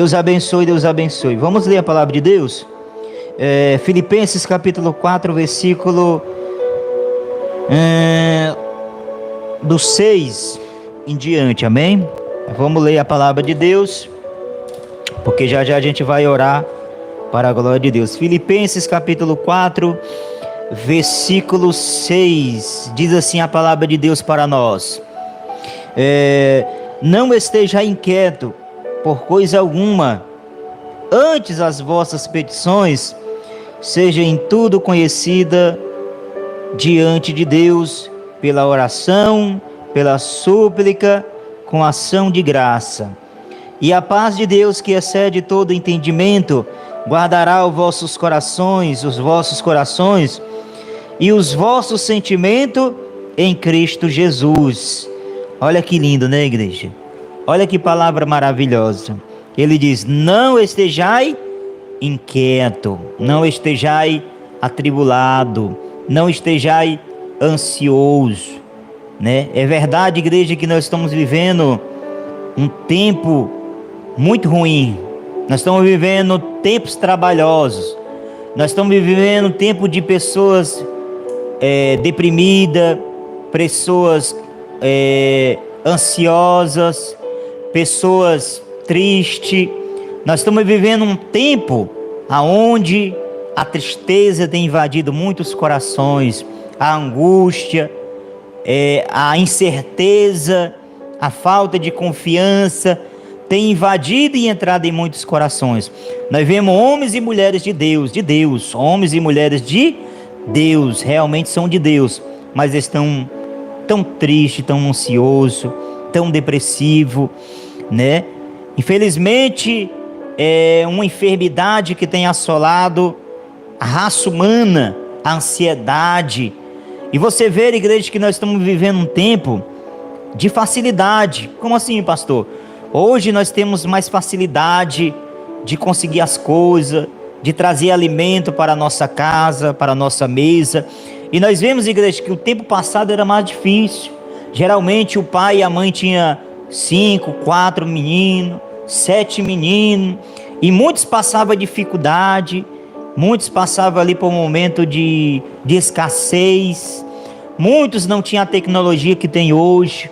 Deus abençoe, Deus abençoe. Vamos ler a palavra de Deus? Filipenses capítulo 4, versículo do 6 em diante, amém? Vamos ler a palavra de Deus, porque já já a gente vai orar para a glória de Deus. Filipenses capítulo 4, versículo 6, diz assim a palavra de Deus para nós: não esteja inquieto por coisa alguma, antes as vossas petições sejam em tudo conhecida diante de Deus, pela oração, pela súplica, com ação de graça. E a paz de Deus, que excede todo entendimento, guardará os vossos corações e os vossos sentimentos em Cristo Jesus. Olha que lindo, né, igreja? Olha que palavra maravilhosa. Ele diz: não estejai inquieto, não estejai atribulado, não estejai ansioso, né? É verdade, igreja, que nós estamos vivendo um tempo muito ruim. Nós estamos vivendo tempos trabalhosos. Nós estamos vivendo um tempo de pessoas deprimidas, pessoas ansiosas, pessoas tristes. Nós estamos vivendo um tempo onde a tristeza tem invadido muitos corações, a angústia, a incerteza, a falta de confiança tem invadido e entrado em muitos corações. Nós vemos homens e mulheres de Deus, homens e mulheres de Deus, realmente são de Deus, mas estão tão tristes, tão ansiosos, tão depressivo, né? Infelizmente é uma enfermidade que tem assolado a raça humana, a ansiedade. E você vê, igreja, que nós estamos vivendo um tempo de facilidade. Como assim, pastor? Hoje nós temos mais facilidade de conseguir as coisas, de trazer alimento para a nossa casa, para a nossa mesa. E nós vemos, igreja, que o tempo passado era mais difícil. Geralmente o pai e a mãe tinham 5, 4 meninos, 7 meninos, e muitos passavam dificuldade, muitos passavam ali por um momento de escassez, muitos não tinham a tecnologia que tem hoje,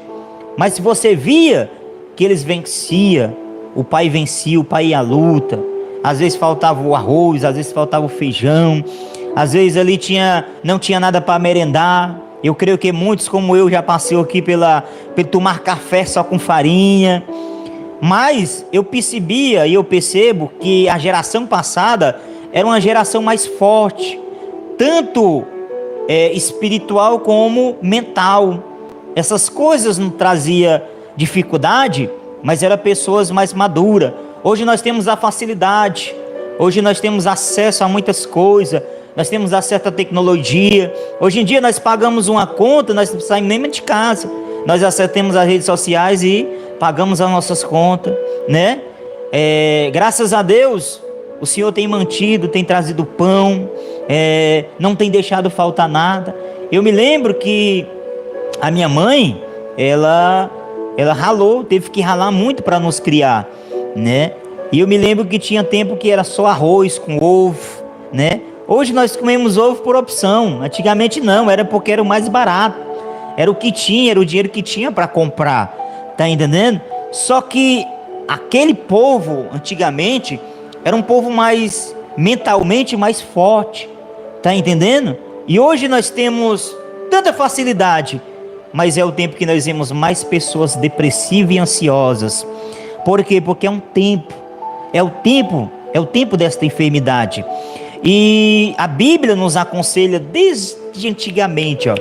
mas se você via que eles venciam, o pai vencia, o pai ia à luta. Às vezes faltava o arroz, às vezes faltava o feijão, às vezes ali não tinha nada para merendar. Eu creio que muitos como eu já passou aqui pelo tomar café só com farinha. Mas eu percebia e eu percebo que a geração passada era uma geração mais forte, tanto espiritual como mental. Essas coisas não traziam dificuldade, mas eram pessoas mais maduras. Hoje nós temos a facilidade, hoje nós temos acesso a muitas coisas, nós temos acesso à tecnologia. Hoje em dia nós pagamos uma conta, nós não saímos nem de casa, nós acessamos as redes sociais e pagamos as nossas contas, né? Graças a Deus, o Senhor tem mantido, tem trazido pão, não tem deixado faltar nada. Eu me lembro que a minha mãe, ela ralou, teve que ralar muito para nos criar, né? E eu me lembro que tinha tempo que era só arroz com ovo, né? Hoje nós comemos ovo por opção. Antigamente não, era porque era o mais barato, era o que tinha, era o dinheiro que tinha para comprar, tá entendendo? Só que aquele povo antigamente era um povo mais mentalmente mais forte, tá entendendo? E hoje nós temos tanta facilidade, mas é o tempo que nós vemos mais pessoas depressivas e ansiosas. Por quê? Porque é o tempo desta enfermidade. E a Bíblia nos aconselha desde antigamente, ó.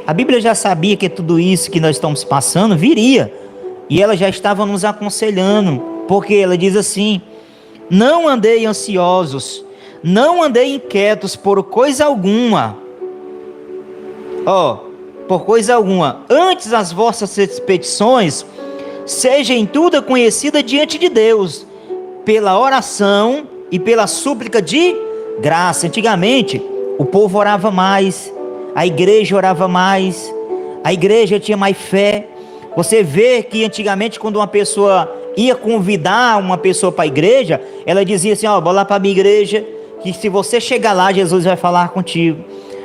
A Bíblia já sabia que tudo isso que nós estamos passando viria, e ela já estava nos aconselhando, porque ela diz assim: não andei ansiosos, não andei inquietos por coisa alguma, por coisa alguma, antes as vossas petições sejam em tudo conhecida diante de Deus, pela oração e pela súplica de graça. Antigamente o povo orava mais, a igreja orava mais, a igreja tinha mais fé. Você vê que antigamente, quando uma pessoa ia convidar uma pessoa para a igreja, ela dizia assim: ó, bora lá para a minha igreja, que se você chegar lá, Jesus vai falar contigo.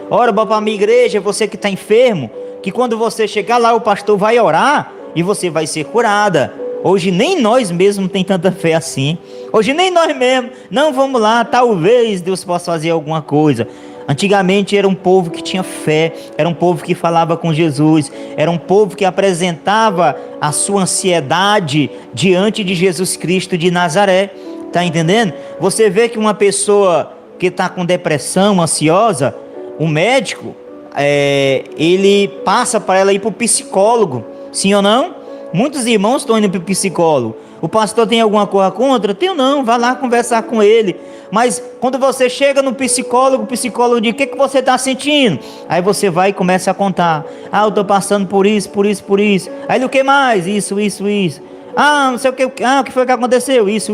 Ora, bora para a minha igreja, você que está enfermo, que quando você chegar lá, o pastor vai orar e você vai ser curada. Hoje nem nós mesmos tem tanta fé assim. Hoje nem nós mesmos. Não, vamos lá, talvez Deus possa fazer alguma coisa. Antigamente era um povo que tinha fé, era um povo que falava com Jesus, era um povo que apresentava a sua ansiedade diante de Jesus Cristo de Nazaré. Tá entendendo? Você vê que uma pessoa que está com depressão, ansiosa, o médico, ele passa para ela ir para o psicólogo. Sim ou não? Muitos irmãos estão indo para o psicólogo. O pastor tem alguma coisa contra? Tenho não, vá lá conversar com ele. Mas quando você chega no psicólogo, o psicólogo diz: o que você está sentindo? Aí você vai e começa a contar: ah, eu estou passando por isso, por isso, por isso. Aí ele: o que mais? Isso. Ah, não sei o que. Ah, o que foi que aconteceu? Isso.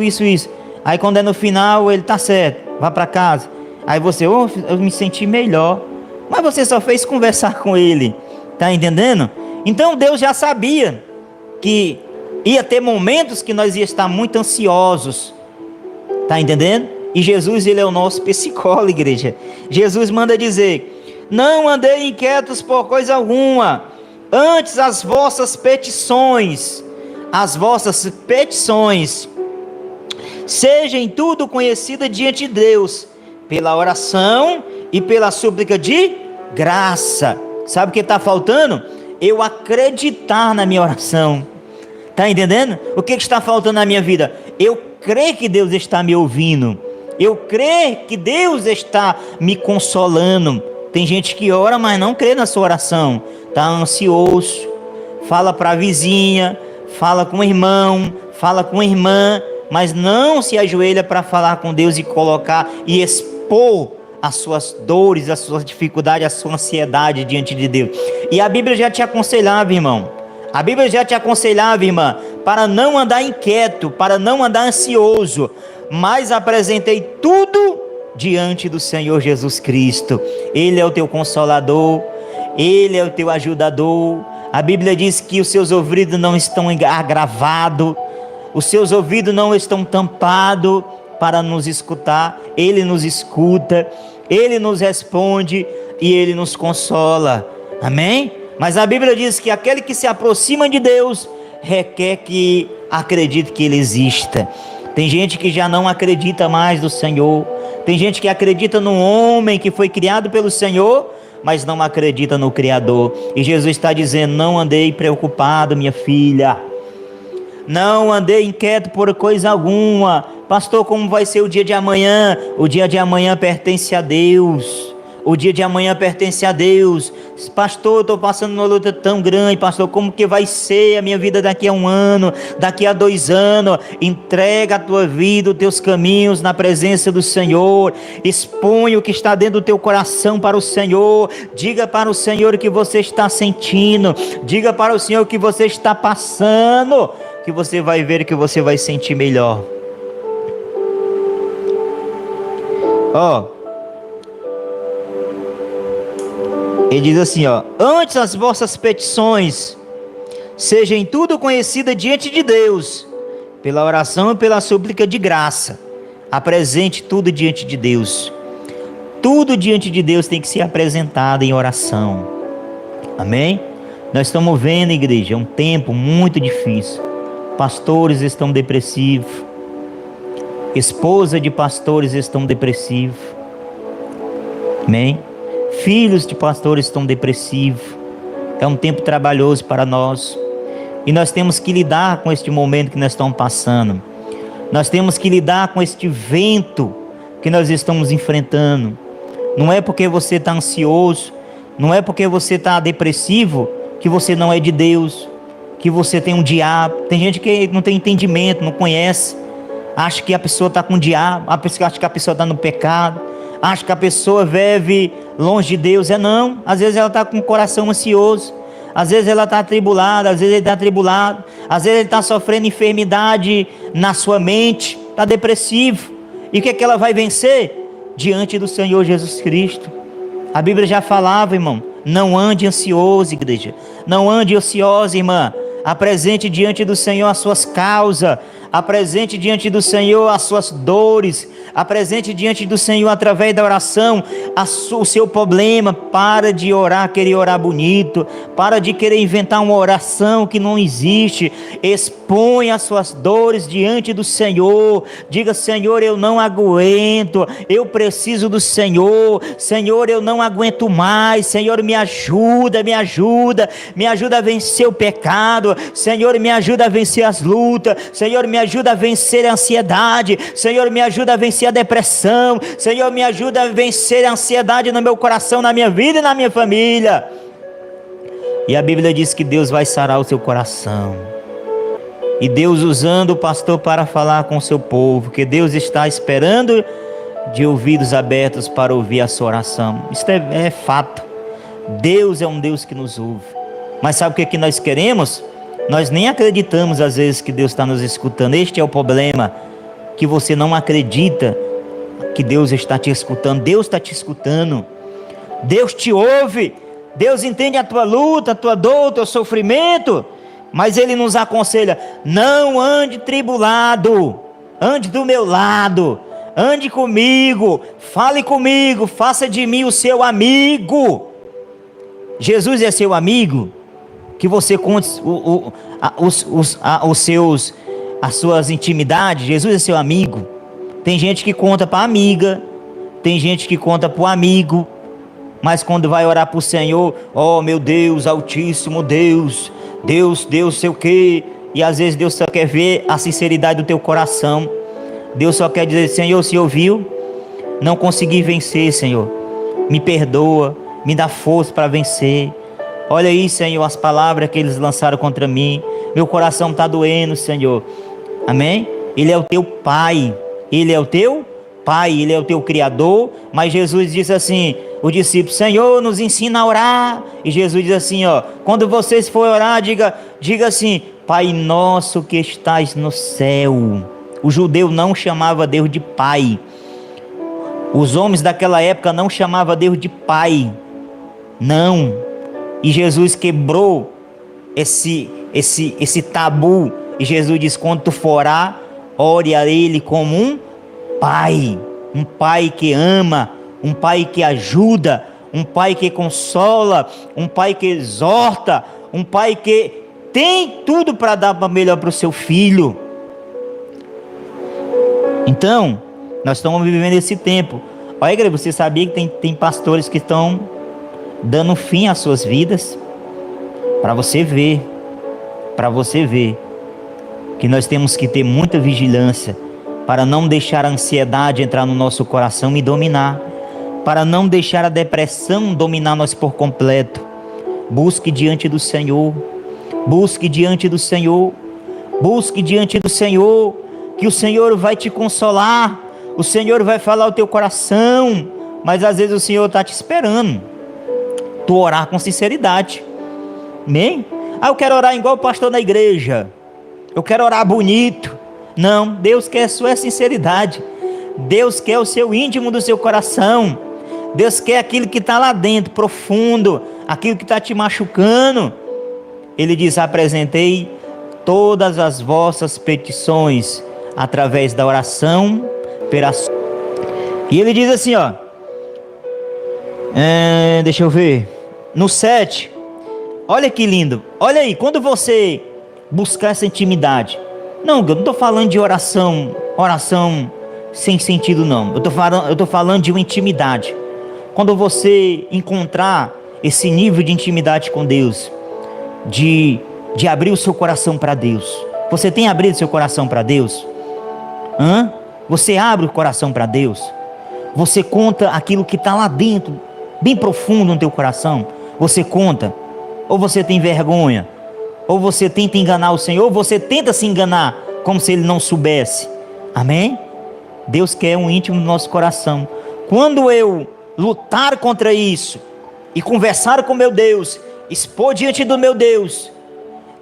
Aí quando é no final, ele: tá certo, vá para casa. Aí você: eu me senti melhor. Mas você só fez conversar com ele. Tá entendendo? Então Deus já sabia que ia ter momentos que nós ia estar muito ansiosos. Tá entendendo? E Jesus, ele é o nosso psicólogo, igreja. Jesus manda dizer: não andei inquietos por coisa alguma, antes as vossas petições sejam em tudo conhecidas diante de Deus, pela oração e pela súplica de graça. Sabe o que está faltando? Eu acreditar na minha oração. Está entendendo? O que está faltando na minha vida? Eu creio que Deus está me ouvindo. Eu creio que Deus está me consolando. Tem gente que ora, mas não crê na sua oração. Está ansioso. Fala para a vizinha, fala com o irmão, fala com a irmã, mas não se ajoelha para falar com Deus e colocar e expor as suas dores, as suas dificuldades, a sua ansiedade diante de Deus. E a Bíblia já te aconselhava, irmão. A Bíblia já te aconselhava, irmã, para não andar inquieto, para não andar ansioso, mas apresentei tudo diante do Senhor Jesus Cristo. Ele é o teu consolador, Ele é o teu ajudador. A Bíblia diz que os seus ouvidos não estão agravados, os seus ouvidos não estão tampados para nos escutar. Ele nos escuta, Ele nos responde e Ele nos consola. Amém? Mas a Bíblia diz que aquele que se aproxima de Deus requer que acredite que Ele exista. Tem gente que já não acredita mais no Senhor. Tem gente que acredita num homem que foi criado pelo Senhor, mas não acredita no Criador. E Jesus está dizendo: não andei preocupado, minha filha. Não andei inquieto por coisa alguma. Pastor, como vai ser o dia de amanhã? O dia de amanhã pertence a Deus. O dia de amanhã pertence a Deus. Pastor, eu estou passando uma luta tão grande. Pastor, como que vai ser a minha vida daqui a 1 ano, daqui a 2 anos? Entrega a tua vida, os teus caminhos na presença do Senhor. Expõe o que está dentro do teu coração para o Senhor. Diga para o Senhor o que você está sentindo. Diga para o Senhor o que você está passando, que você vai ver que você vai sentir melhor. Ele diz assim, antes as vossas petições sejam em tudo conhecidas diante de Deus, pela oração e pela súplica de graça. Apresente tudo diante de Deus. Tudo diante de Deus tem que ser apresentado em oração. Amém? Nós estamos vendo, igreja, um tempo muito difícil. Pastores estão depressivos. Esposa de pastores estão depressivos. Amém? Filhos de pastores estão depressivos. É um tempo trabalhoso para nós. E nós temos que lidar com este momento que nós estamos passando. Nós temos que lidar com este vento que nós estamos enfrentando. Não é porque você está ansioso, não é porque você está depressivo, que você não é de Deus, que você tem um diabo. Tem gente que não tem entendimento, não conhece. Acha que a pessoa está com o diabo, acha que a pessoa está no pecado, acha que a pessoa vive longe de Deus. Não, às vezes ela está com o coração ansioso, às vezes ela está atribulada, às vezes ele está atribulado, às vezes ele está sofrendo enfermidade na sua mente, está depressivo. E o que é que ela vai vencer? Diante do Senhor Jesus Cristo. A Bíblia já falava, irmão, não ande ansioso, igreja, não ande ociosa, irmã. Apresente diante do Senhor as suas causas. Apresente diante do Senhor as suas dores. Apresente diante do Senhor através da oração o seu problema. Para de orar, querer orar bonito. Para de querer inventar uma oração que não existe. Expõe as suas dores diante do Senhor. Diga: Senhor, eu não aguento. Eu preciso do Senhor. Senhor, eu não aguento mais. Senhor, me ajuda, me ajuda. Me ajuda a vencer o pecado. Senhor, me ajuda a vencer as lutas. Senhor, me ajuda a vencer a ansiedade. Senhor, me ajuda a vencer a depressão. Senhor, me ajuda a vencer a ansiedade no meu coração, na minha vida e na minha família. E a Bíblia diz que Deus vai sarar o seu coração. E Deus usando o pastor para falar com o seu povo, que Deus está esperando de ouvidos abertos para ouvir a sua oração. Isso é fato. Deus é um Deus que nos ouve. Mas sabe o que nós queremos? Nós nem acreditamos às vezes que Deus está nos escutando. Este é o problema, que você não acredita que Deus está te escutando. Deus está te escutando. Deus te ouve. Deus entende a tua luta, a tua dor, o teu sofrimento. Mas Ele nos aconselha: não ande tribulado. Ande do meu lado. Ande comigo. Fale comigo. Faça de mim o seu amigo. Jesus é seu amigo? Que você conte as suas intimidades. Jesus é seu amigo. Tem gente que conta para a amiga, tem gente que conta para o amigo, mas quando vai orar para o Senhor, oh meu Deus, Altíssimo Deus, Deus sei o que, e às vezes Deus só quer ver a sinceridade do teu coração. Deus só quer dizer: Senhor, se ouviu? Não consegui vencer, Senhor, me perdoa, me dá força para vencer. Olha aí, Senhor, as palavras que eles lançaram contra mim. Meu coração está doendo, Senhor. Amém? Ele é o teu Pai. Ele é o teu Pai. Ele é o teu Criador. Mas Jesus diz assim, o discípulo: Senhor, nos ensina a orar. E Jesus diz assim, ó: quando vocês forem orar, diga assim: Pai nosso que estás no céu. O judeu não chamava Deus de Pai. Os homens daquela época não chamavam Deus de Pai. Não. E Jesus quebrou esse tabu. E Jesus diz: quando tu for orar, ore a Ele como um Pai. Um Pai que ama, um Pai que ajuda, um Pai que consola, um Pai que exorta, um Pai que tem tudo para dar melhor para o seu filho. Então, nós estamos vivendo esse tempo. Olha, igreja, você sabia que tem pastores que estão dando fim às suas vidas? Para você ver que nós temos que ter muita vigilância para não deixar a ansiedade entrar no nosso coração e dominar, para não deixar a depressão dominar nós por completo. Busque diante do Senhor, busque diante do Senhor, busque diante do Senhor, que o Senhor vai te consolar, o Senhor vai falar ao teu coração. Mas às vezes o Senhor está te esperando tu orar com sinceridade. Amém? Eu quero orar igual o pastor da igreja, eu quero orar bonito. Não, Deus quer a sua sinceridade. Deus quer o seu íntimo do seu coração. Deus quer aquilo que está lá dentro, profundo, aquilo que está te machucando. Ele diz: apresentei todas as vossas petições através da oração, e ele diz assim, ó, deixa eu ver, no 7, olha que lindo, olha aí, quando você buscar essa intimidade, não, eu não estou falando de oração sem sentido não, eu estou falando de uma intimidade. Quando você encontrar esse nível de intimidade com Deus, de abrir o seu coração para Deus, você tem abrido seu coração para Deus? Você abre o coração para Deus? Você conta aquilo que está lá dentro, bem profundo no teu coração? Você conta? Ou você tem vergonha? Ou você tenta enganar o Senhor? Ou você tenta se enganar como se Ele não soubesse? Amém? Deus quer um íntimo do nosso coração. Quando eu lutar contra isso e conversar com meu Deus, expor diante do meu Deus,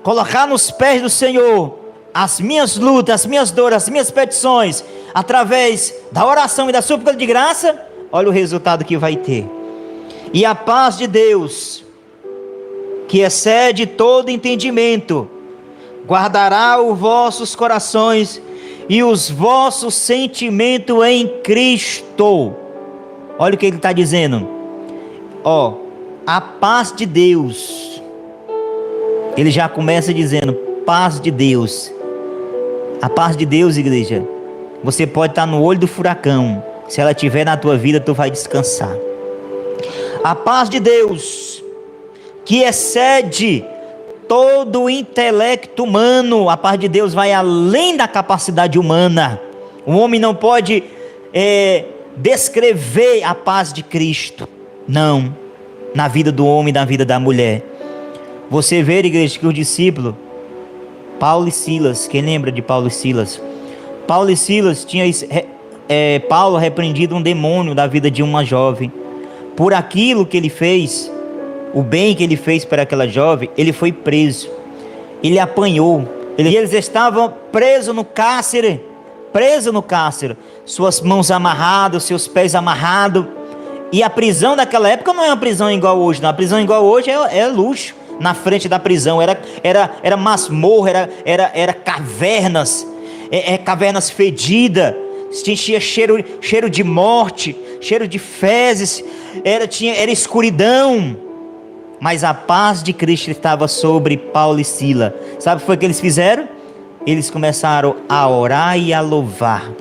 colocar nos pés do Senhor as minhas lutas, as minhas dores, as minhas petições, através da oração e da súplica de graça, olha o resultado que vai ter. E a paz de Deus, que excede todo entendimento, guardará os vossos corações e os vossos sentimentos em Cristo. Olha o que ele está dizendo. Ó, a paz de Deus. Ele já começa dizendo, paz de Deus. A paz de Deus, igreja. Você pode estar no olho do furacão. Se ela estiver na tua vida, tu vai descansar. A paz de Deus, que excede todo o intelecto humano. A paz de Deus vai além da capacidade humana. O homem não pode descrever a paz de Cristo. Não. Na vida do homem e na vida da mulher. Você vê, igreja, que os discípulos, Paulo e Silas, quem lembra de Paulo e Silas? Paulo e Silas tinha Paulo repreendido um demônio da vida de uma jovem. Por aquilo que ele fez, o bem que ele fez para aquela jovem, ele foi preso. Ele apanhou. Eles estavam presos no cárcere. Suas mãos amarradas, seus pés amarrados. E a prisão daquela época não é uma prisão igual hoje, não. A prisão igual hoje é luxo. Na frente da prisão era masmorra, era cavernas, cavernas fedidas, tinha cheiro de morte, cheiro de fezes, era escuridão. Mas a paz de Cristo estava sobre Paulo e Silas. Sabe o que foi que eles fizeram? Eles começaram a orar e a louvar.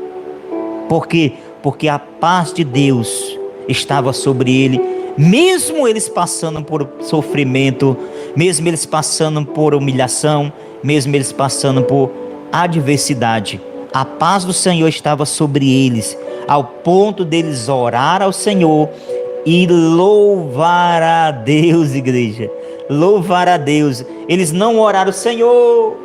Por quê? Porque a paz de Deus estava sobre ele, mesmo eles passando por sofrimento, mesmo eles passando por humilhação, mesmo eles passando por adversidade. A paz do Senhor estava sobre eles, ao ponto deles orar ao Senhor e louvar a Deus, igreja. Louvar a Deus. Eles não oraram, Senhor,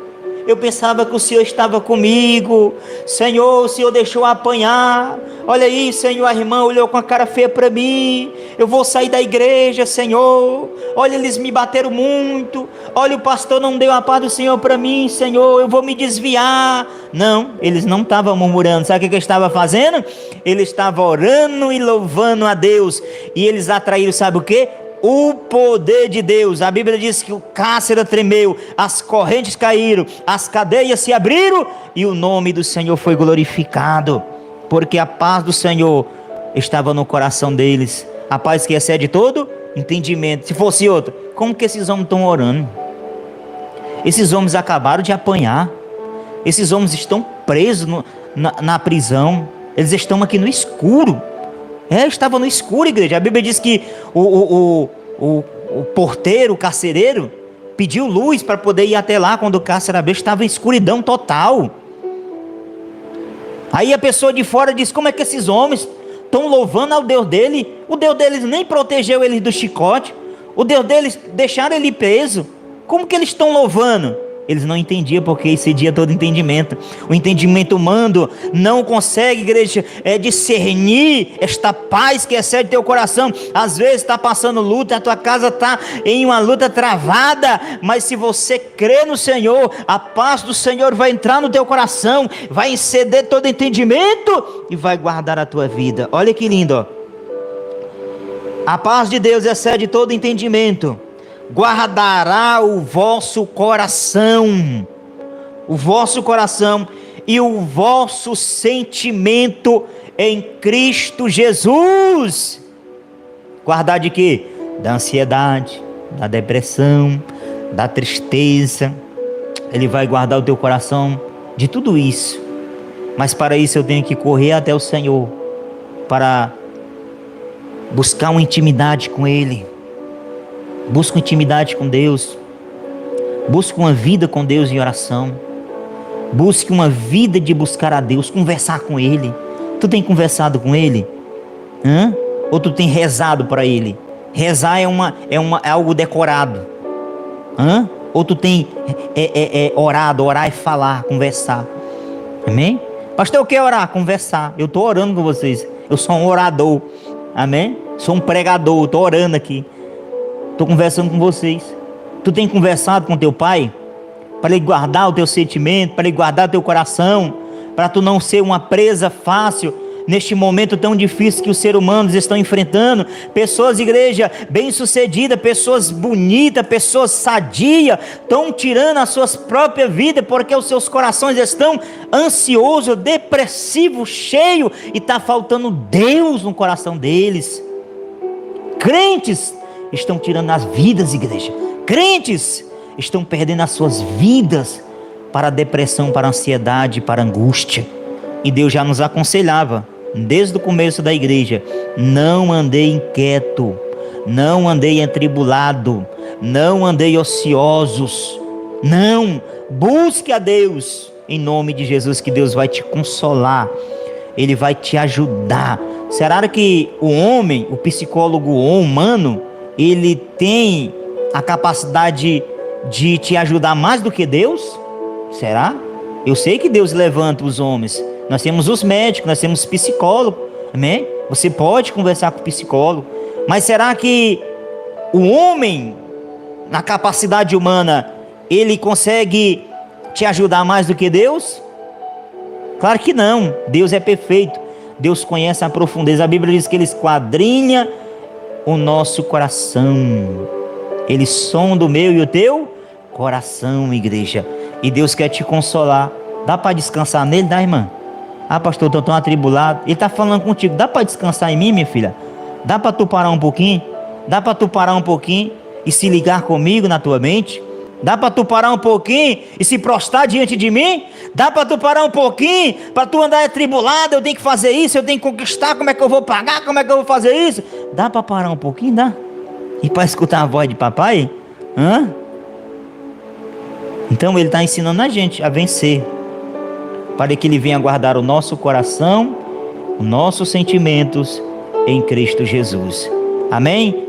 eu pensava que o Senhor estava comigo. Senhor, o Senhor deixou apanhar. Olha aí, Senhor, a irmã olhou com a cara feia para mim. Eu vou sair da igreja, Senhor. Olha, eles me bateram muito. Olha, o pastor não deu a paz do Senhor para mim, Senhor. Eu vou me desviar. Não, eles não estavam murmurando. Sabe o que eles estavam fazendo? Eles estavam orando e louvando a Deus. E eles atraíram, sabe o quê? O poder de Deus. A Bíblia diz que o cárcere tremeu, as correntes caíram, as cadeias se abriram e o nome do Senhor foi glorificado, porque a paz do Senhor estava no coração deles, a paz que excede todo entendimento. Se fosse outro, como que esses homens estão orando? Esses homens acabaram de apanhar, esses homens estão presos na prisão, eles estão aqui no escuro. Estava no escuro, igreja. A Bíblia diz que o porteiro, o carcereiro, pediu luz para poder ir até lá. Quando o cárcere abriu, estava em escuridão total. Aí a pessoa de fora diz, como é que esses homens estão louvando ao Deus dele? O Deus deles nem protegeu eles do chicote. O Deus deles deixaram ele preso. Como que eles estão louvando? Eles não entendiam, porque excedia todo entendimento. O entendimento humano não consegue, igreja, discernir esta paz que excede teu coração. Às vezes está passando luta, a tua casa está em uma luta travada, mas se você crê no Senhor, a paz do Senhor vai entrar no teu coração, vai exceder todo entendimento e vai guardar a tua vida. Olha que lindo, ó. A paz de Deus excede todo entendimento, guardará o vosso coração e o vosso sentimento em Cristo Jesus. Guardar de quê? Da ansiedade, da depressão, da tristeza. Ele vai guardar o teu coração de tudo isso. Mas para isso eu tenho que correr até o Senhor, para buscar uma intimidade com Ele. Busca intimidade com Deus. Busca uma vida com Deus em oração. Busque uma vida de buscar a Deus, conversar com Ele. Tu tem conversado com Ele? Ou tu tem rezado para Ele? Rezar é algo decorado. Ou tu tem orado? Orar é falar, conversar. Amém? Pastor, eu quero orar, conversar. Eu estou orando com vocês. Eu sou um orador. Amém? Sou um pregador, estou orando aqui. Estou conversando com vocês. Tu tem conversado com teu pai? Para ele guardar o teu sentimento, para ele guardar o teu coração, para tu não ser uma presa fácil neste momento tão difícil que os seres humanos estão enfrentando. Pessoas, igreja, bem-sucedidas, pessoas bonitas, pessoas sadias, estão tirando as suas próprias vidas, porque os seus corações estão ansiosos, depressivos, cheios, e está faltando Deus no coração deles. Crentes estão tirando as vidas, igreja. Crentes estão perdendo as suas vidas para a depressão, para a ansiedade, para a angústia. E Deus já nos aconselhava, desde o começo da igreja: não andei inquieto, não andei atribulado, não andei ociosos. Não, busque a Deus, em nome de Jesus, que Deus vai te consolar, Ele vai te ajudar. Será que o homem, o psicólogo humano, ele tem a capacidade de te ajudar mais do que Deus? Será? Eu sei que Deus levanta os homens. Nós temos os médicos, nós temos psicólogos, amém? Você pode conversar com o psicólogo, mas será que o homem, na capacidade humana, ele consegue te ajudar mais do que Deus? Claro que não. Deus é perfeito, Deus conhece a profundeza. A Bíblia diz que Ele esquadrinha o nosso coração, Ele sonda o meu e o teu coração, igreja. E Deus quer te consolar. Dá para descansar nele? Dá, irmã? Ah, pastor, estou tão atribulado. Ele está falando contigo. Dá para descansar em mim, minha filha? Dá para tu parar um pouquinho? Dá para tu parar um pouquinho e se ligar comigo na tua mente? Dá para tu parar um pouquinho e se prostrar diante de mim? Dá para tu parar um pouquinho para tu andar atribulado? Eu tenho que fazer isso, eu tenho que conquistar. Como é que eu vou pagar? Como é que eu vou fazer isso? Dá para parar um pouquinho? Dá? E para escutar a voz de papai? Hã? Então Ele está ensinando a gente a vencer, para que Ele venha guardar o nosso coração, os nossos sentimentos em Cristo Jesus. Amém?